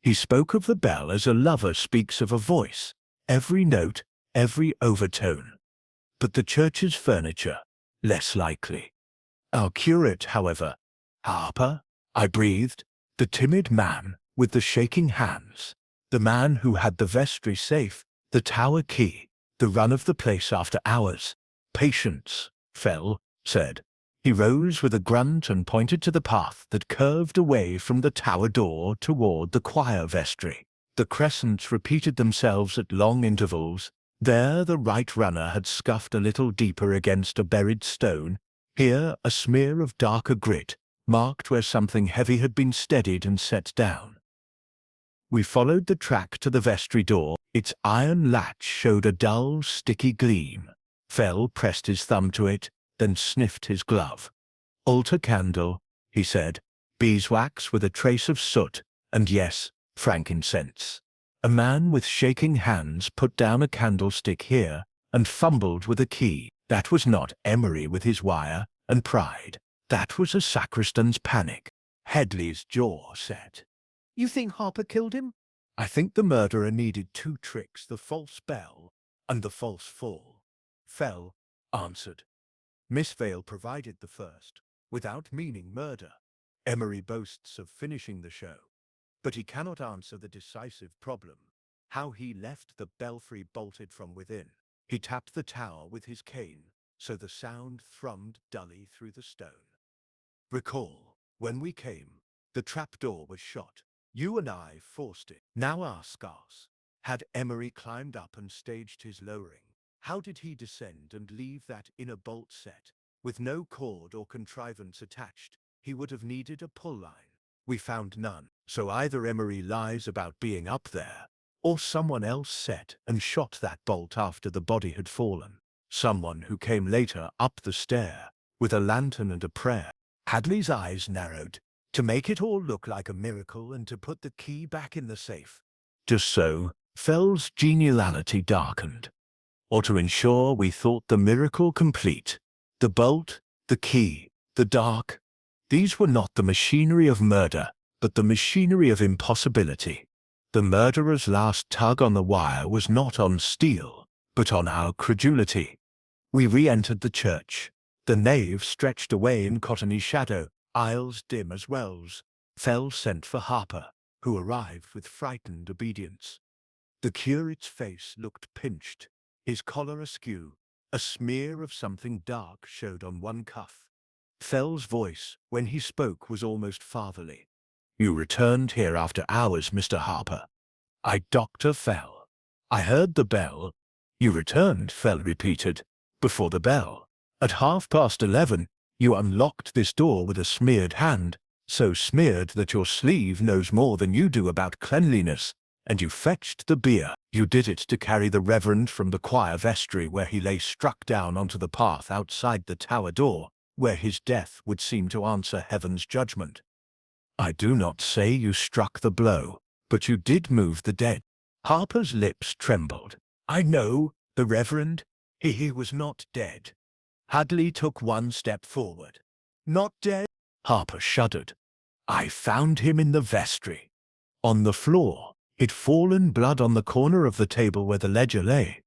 He spoke of the bell as a lover speaks of a voice, every note, every overtone. But the church's furniture, less likely. Our curate, however. "Harper?" I breathed. The timid man with the shaking hands. The man who had the vestry safe, the tower key, the run of the place after hours. "Patience," Fell said. He rose with a grunt and pointed to the path that curved away from the tower door toward the choir vestry. The crescents repeated themselves at long intervals. There the right runner had scuffed a little deeper against a buried stone. Here a smear of darker grit marked where something heavy had been steadied and set down. We followed the track to the vestry door. Its iron latch showed a dull, sticky gleam. Fell pressed his thumb to it, then sniffed his glove. "Altar candle," he said. "Beeswax with a trace of soot, and yes, frankincense." A man with shaking hands put down a candlestick here and fumbled with a key. That was not Emery with his wire and pride. That was a sacristan's panic. Hadley's jaw set. "You think Harper killed him?" "I think the murderer needed 2 tricks, the false bell and the false fall," Fell answered. "Miss Vale provided the first, without meaning murder. Emery boasts of finishing the show, but he cannot answer the decisive problem, how he left the belfry bolted from within. He tapped the tower with his cane, so the sound thrummed dully through the stone. Recall, when we came, the trapdoor was shut. You and I forced it. Now ask us, had Emery climbed up and staged his lowering, how did he descend and leave that inner bolt set? With no cord or contrivance attached, he would have needed a pull line. We found none, so either Emery lies about being up there, or someone else set and shot that bolt after the body had fallen. Someone who came later up the stair, with a lantern and a prayer." Hadley's eyes narrowed. "To make it all look like a miracle and to put the key back in the safe." "Just so." Fell's geniality darkened. "Or to ensure we thought the miracle complete. The bolt, the key, the dark. These were not the machinery of murder, but the machinery of impossibility. The murderer's last tug on the wire was not on steel, but on our credulity. We re-entered the church. The nave stretched away in cottony shadow, aisles dim as wells. Fell sent for Harper, who arrived with frightened obedience. The curate's face looked pinched, his collar askew. A smear of something dark showed on one cuff. Fell's voice, when he spoke, was almost fatherly. "You returned here after hours, Mr. Harper." Dr. Fell. "I heard the bell." "You returned," Fell repeated, "before the bell. At 11:30, you unlocked this door with a smeared hand, so smeared that your sleeve knows more than you do about cleanliness, and you fetched the beer. You did it to carry the Reverend from the choir vestry where he lay struck down onto the path outside the tower door, where his death would seem to answer heaven's judgment. I do not say you struck the blow, but you did move the dead." Harper's lips trembled. "I know, the Reverend. He was not dead." Hadley took one step forward. "Not dead?" Harper shuddered. "I found him in the vestry. On the floor. He'd fallen blood on the corner of the table where the ledger lay.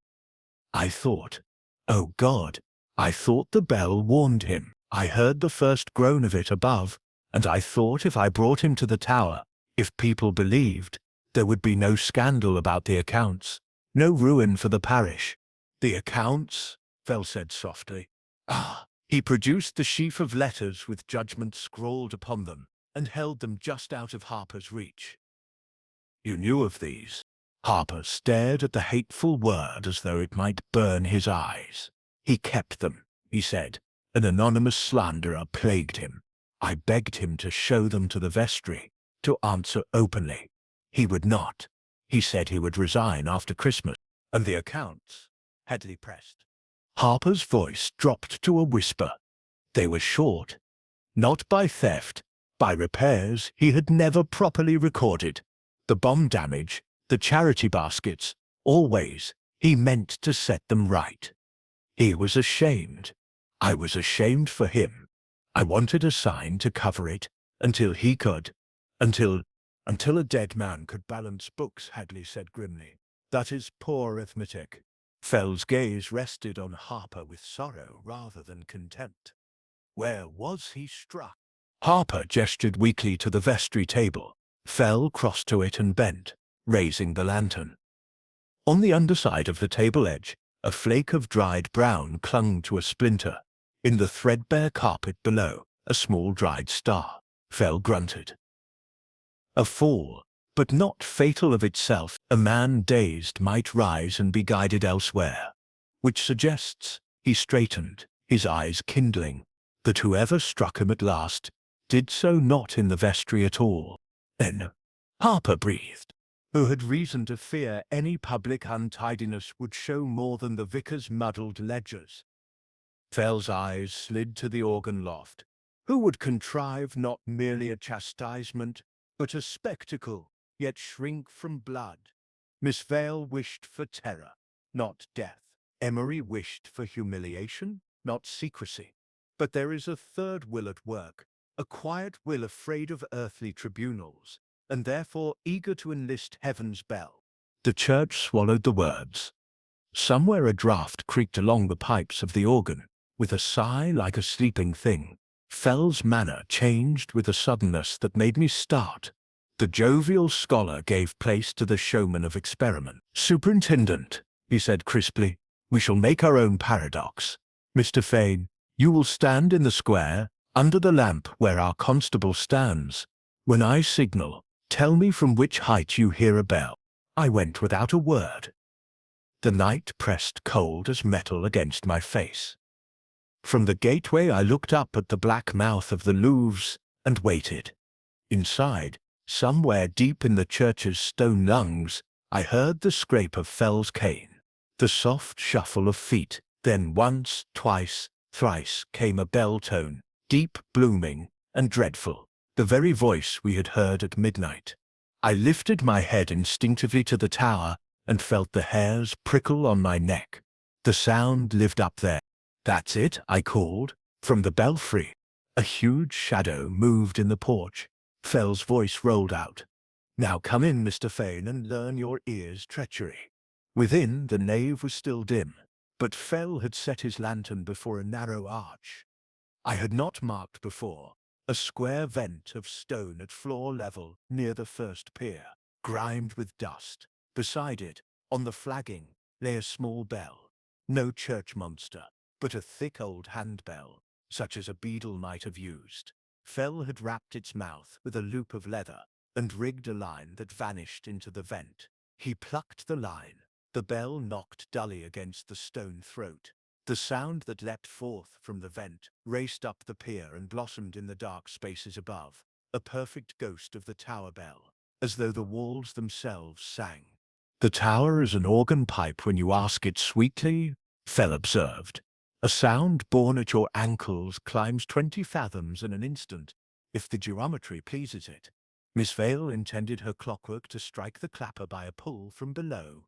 I thought, oh God, I thought the bell warned him. I heard the first groan of it above, and I thought if I brought him to the tower, if people believed, there would be no scandal about the accounts, no ruin for the parish." "The accounts?" Fell said softly. "Ah." He produced the sheaf of letters with judgment scrawled upon them, and held them just out of Harper's reach. "You knew of these?" Harper stared at the hateful word as though it might burn his eyes. "He kept them," he said. "An anonymous slanderer plagued him. I begged him to show them to the vestry, to answer openly. He would not. He said he would resign after Christmas." "And the accounts?" Hadley pressed. Harper's voice dropped to a whisper. "They were short. Not by theft, by repairs he had never properly recorded. The bomb damage, the charity baskets, always, he meant to set them right. He was ashamed. I was ashamed for him. I wanted a sign to cover it, until he could. Until a dead man could balance books," Hadley said grimly. "That is poor arithmetic." Fell's gaze rested on Harper with sorrow rather than contempt. "Where was he struck?" Harper gestured weakly to the vestry table. Fell crossed to it and bent, raising the lantern. On the underside of the table edge, a flake of dried brown clung to a splinter. In the threadbare carpet below, a small dried star. Fell grunted. "A fall, but not fatal of itself. A man dazed might rise and be guided elsewhere. Which suggests," he straightened, his eyes kindling, "that whoever struck him at last did so not in the vestry at all." "Then," Harper breathed, who had reason to fear any public untidiness would show more than the vicar's muddled ledgers. Fell's eyes slid to the organ loft. Who would contrive not merely a chastisement, but a spectacle, yet shrink from blood? Miss Vale wished for terror, not death. Emery wished for humiliation, not secrecy. But there is a third will at work, a quiet will afraid of earthly tribunals, and therefore eager to enlist heaven's bell. The church swallowed the words. Somewhere a draught creaked along the pipes of the organ, with a sigh like a sleeping thing. Fell's manner changed with a suddenness that made me start. The jovial scholar gave place to the showman of experiment. "Superintendent," he said crisply, "we shall make our own paradox. Mr. Fane, you will stand in the square, under the lamp where our constable stands. When I signal, tell me from which height you hear a bell." I went without a word. The night pressed cold as metal against my face. From the gateway I looked up at the black mouth of the Louvres and waited. Inside, somewhere deep in the church's stone lungs, I heard the scrape of Fell's cane, the soft shuffle of feet. Then once, twice, thrice came a bell tone, deep, blooming, and dreadful, the very voice we had heard at midnight. I lifted my head instinctively to the tower and felt the hairs prickle on my neck. The sound lived up there. "That's it," I called, from the belfry. A huge shadow moved in the porch. Fell's voice rolled out. Now come in, Mr. Fane, and learn your ear's treachery. Within, the nave was still dim, but Fell had set his lantern before a narrow arch I had not marked before, a square vent of stone at floor level near the first pier, grimed with dust. Beside it, on the flagging, lay a small bell. No church monster, but a thick old handbell, such as a beadle might have used. Fell had wrapped its mouth with a loop of leather and rigged a line that vanished into the vent. He plucked the line. The bell knocked dully against the stone throat. The sound that leapt forth from the vent raced up the pier and blossomed in the dark spaces above, a perfect ghost of the tower bell, as though the walls themselves sang. "The tower is an organ pipe when you ask it sweetly," Fell observed. "A sound born at your ankles climbs 20 fathoms in an instant, if the geometry pleases it." Miss Vale intended her clockwork to strike the clapper by a pull from below.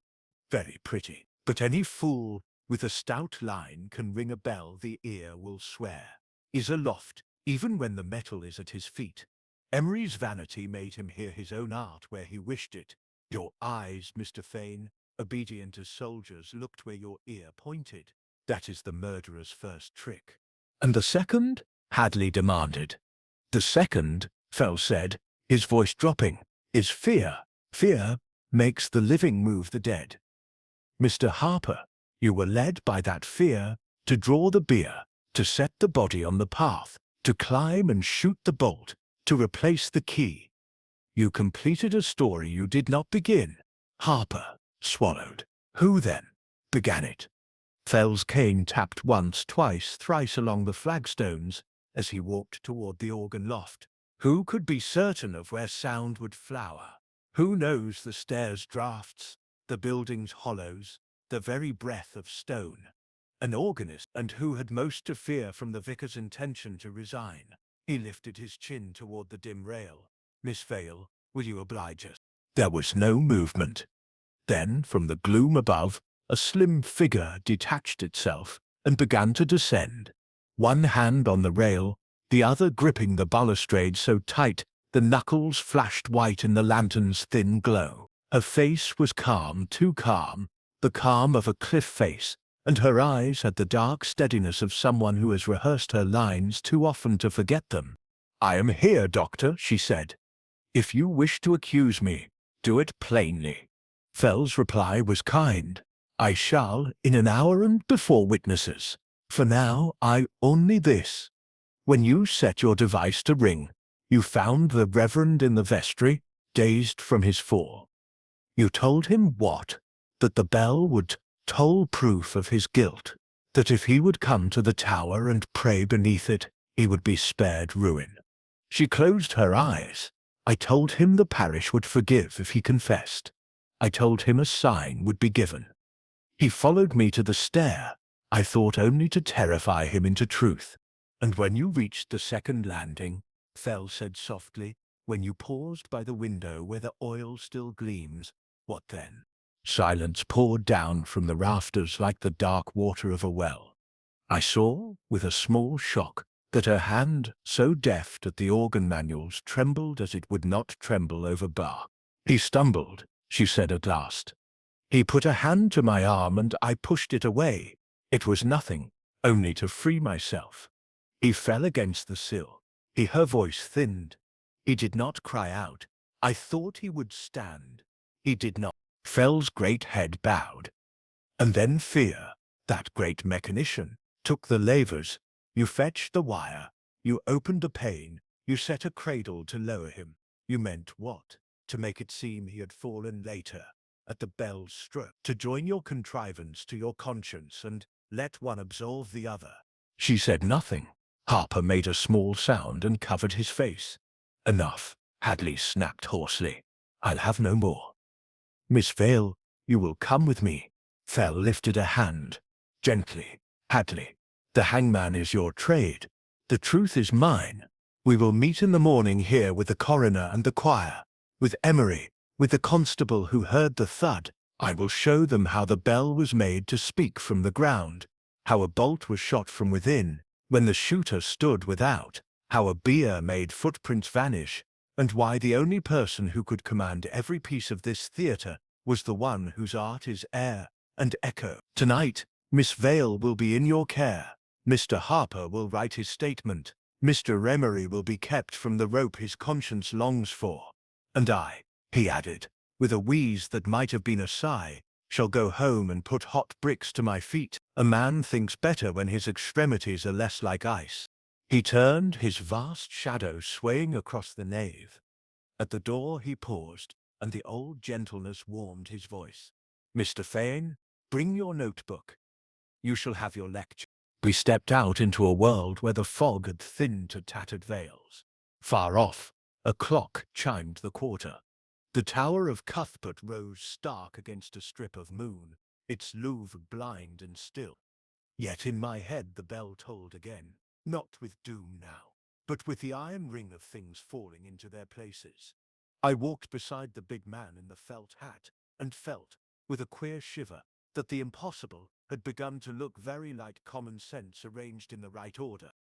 Very pretty, but any fool with a stout line can ring a bell the ear will swear is aloft, even when the metal is at his feet. Emery's vanity made him hear his own art where he wished it. Your eyes, Mr. Fane, obedient as soldiers, looked where your ear pointed. That is the murderer's first trick. "And the second?" Hadley demanded. "The second," Fell said, his voice dropping, "is fear. Fear makes the living move the dead. Mr. Harper, you were led by that fear to draw the bier, to set the body on the path, to climb and shoot the bolt, to replace the key. You completed a story you did not begin." Harper swallowed. "Who then began it?" Fell's cane tapped once, twice, thrice along the flagstones as he walked toward the organ loft. "Who could be certain of where sound would flower? Who knows the stairs' draughts, the building's hollows, the very breath of stone? An organist, and who had most to fear from the vicar's intention to resign?" He lifted his chin toward the dim rail. "Miss Vale, will you oblige us?" There was no movement. Then, from the gloom above, a slim figure detached itself and began to descend. One hand on the rail, the other gripping the balustrade so tight the knuckles flashed white in the lantern's thin glow. Her face was calm, too calm, the calm of a cliff face, and her eyes had the dark steadiness of someone who has rehearsed her lines too often to forget them. "I am here, Doctor," she said. "If you wish to accuse me, do it plainly." Fell's reply was kind. "I shall, in an hour and before witnesses. For now, I only this. When you set your device to ring, you found the Reverend in the vestry, dazed from his fall. You told him what? That the bell would toll proof of his guilt, that if he would come to the tower and pray beneath it, he would be spared ruin." She closed her eyes. "I told him the parish would forgive if he confessed. I told him a sign would be given. He followed me to the stair. I thought only to terrify him into truth. And when you reached the second landing," Fell said softly, "when you paused by the window where the oil still gleams, what then?" Silence poured down from the rafters like the dark water of a well. I saw, with a small shock, that her hand, so deft at the organ manuals, trembled as it would not tremble over Bach. "He stumbled," she said at last. "He put a hand to my arm and I pushed it away. It was nothing, only to free myself. He fell against the sill." Her voice thinned. "He did not cry out. I thought he would stand. He did not." Fell's great head bowed. "And then fear, that great mechanician, took the levers. You fetched the wire. You opened the pane. You set a cradle to lower him. You meant what? To make it seem he had fallen later, at the bell's stroke, to join your contrivance to your conscience and let one absolve the other." She said nothing. Harper made a small sound and covered his face. "Enough," Hadley snapped hoarsely. "I'll have no more. Miss Vale, you will come with me." Fell lifted a hand. "Gently, Hadley. The hangman is your trade. The truth is mine. We will meet in the morning here with the coroner and the choir, with Emery, with the constable who heard the thud. I will show them how the bell was made to speak from the ground, how a bolt was shot from within when the shooter stood without, how a bier made footprints vanish and why the only person who could command every piece of this theatre was the one whose art is air and echo. Tonight, Miss Vale will be in your care. Mr. Harper will write his statement. Mr. Emery will be kept from the rope his conscience longs for. And I, he added, with a wheeze that might have been a sigh, shall go home and put hot bricks to my feet. A man thinks better when his extremities are less like ice. He turned, his vast shadow swaying across the nave. At the door he paused, and the old gentleness warmed his voice. Mr. Fane, bring your notebook. You shall have your lecture. We stepped out into a world where the fog had thinned to tattered veils. Far off, a clock chimed the quarter. The tower of Cuthbert rose stark against a strip of moon, its Louvre blind and still. Yet in my head the bell tolled again, not with doom now, but with the iron ring of things falling into their places. I walked beside the big man in the felt hat, and felt, with a queer shiver, that the impossible had begun to look very like common sense arranged in the right order.